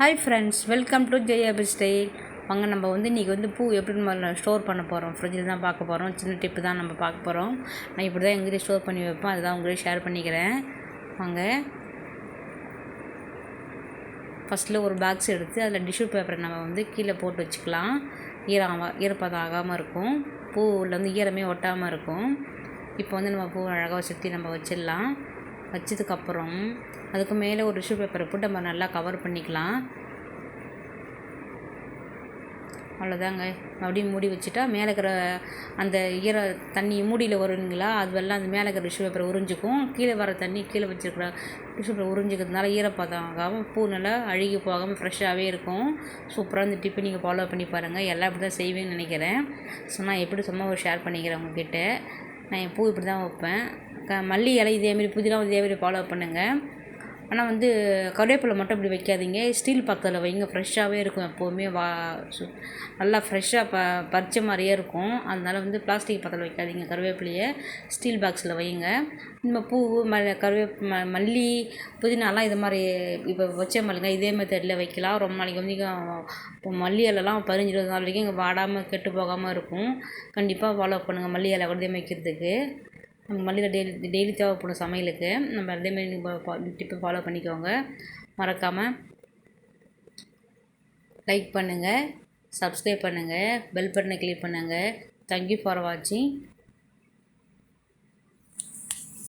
Hi friends, welcome to Jayabi style. வாங்க நம்ம இன்றைக்கி பூ எப்படி நம்ம ஸ்டோர் பண்ண போகிறோம், ஃப்ரிட்ஜில் தான் பார்க்க போகிறோம். சின்ன டிப்பு தான் நம்ம பார்க்க போகிறோம். நான் இப்படி தான் எங்கேயும் ஸ்டோர் பண்ணி வைப்பேன், அதுதான் உங்களையும் ஷேர் பண்ணிக்கிறேன். வாங்க, ஃபஸ்ட்டில் ஒரு பாக்ஸ் எடுத்து அதில் டிஷ்யூ பேப்பரை நம்ம கீழே போட்டு வச்சுக்கலாம். ஈரப்பதம் ஆகாமல் இருக்கும், பூவில் ஈரமே ஒட்டாமல் இருக்கும். இப்போ நம்ம பூ அழகாக சுற்றி நம்ம வச்சிடலாம். வச்சதுக்கப்புறம் அதுக்கு மேலே ஒரு டிஷ்யூ பேப்பரை போட்டு நம்ம நல்லா கவர் பண்ணிக்கலாம். அவ்வளோதாங்க. அப்படியே மூடி வச்சுட்டா மேலே இருக்கிற அந்த தண்ணி மூடியில் வருங்களா, அதுவெல்லாம் அந்த மேலே இருக்கிற டிஷ்யூ பேப்பரை உறிஞ்சிக்கும். கீழே வர தண்ணி கீழே வச்சுருக்கிற டிஷ்யூ பேப்பர் உறிஞ்சிக்கிறதுனால ஈரப்பதம் ஆகாமல் பூ நல்லா அழுகி போகாமல் ஃப்ரெஷ்ஷாகவே இருக்கும். சூப்பராக இந்த டிப்பை நீங்கள் ஃபாலோ பண்ணி பாருங்கள். எல்லாம் இப்படி தான் செய்வேன்னு நினைக்கிறேன். ஸோ நான் எப்படி சும்மா ஒரு ஷேர் பண்ணிக்கிறேன் உங்ககிட்ட. நான் என் பூ இப்படி தான் வைப்பேன். மல்லி இலை இதேமாரி, புதினா இதேமாரி ஃபாலோ பண்ணுங்கள். ஆனால் கருவேப்பிலை மட்டும் இப்படி வைக்காதீங்க, ஸ்டீல் பாத்திரத்தில் வைங்க. ஃப்ரெஷ்ஷாகவே இருக்கும் எப்போவுமே. நல்லா ஃப்ரெஷ்ஷாக பறித்த மாதிரியே இருக்கும். அதனால் பிளாஸ்டிக் பாத்திரத்தில் வைக்காதீங்க. கருவேப்பிலையை ஸ்டீல் பாக்ஸில் வைங்க. நம்ம பூ மல்லி புதினாலாம் இது மாதிரி இப்போ வச்ச மல்லிங்க இதே மெத்தடில் வைக்கலாம். ரொம்ப நாளைக்கு இப்போ மல்லி இலைலாம் 15-20 நாள் வரைக்கும் இங்கே வாடாமல் கெட்டு போகாமல் இருக்கும். கண்டிப்பாக ஃபாலோ பண்ணுங்கள் மல்லி இலை கூட வைக்கிறதுக்கு. நம்ம மல்லியில் டெய்லி தேவைப்படும் சமையலுக்கு. நம்ம அதேமாதிரி டிப்பை ஃபாலோ பண்ணிக்கோங்க. மறக்காமல் லைக் பண்ணுங்கள், சப்ஸ்கிரைப் பண்ணுங்கள், பெல் பட்டனை கிளிக் பண்ணுங்கள். தேங்க்யூ ஃபார் வாட்சிங்.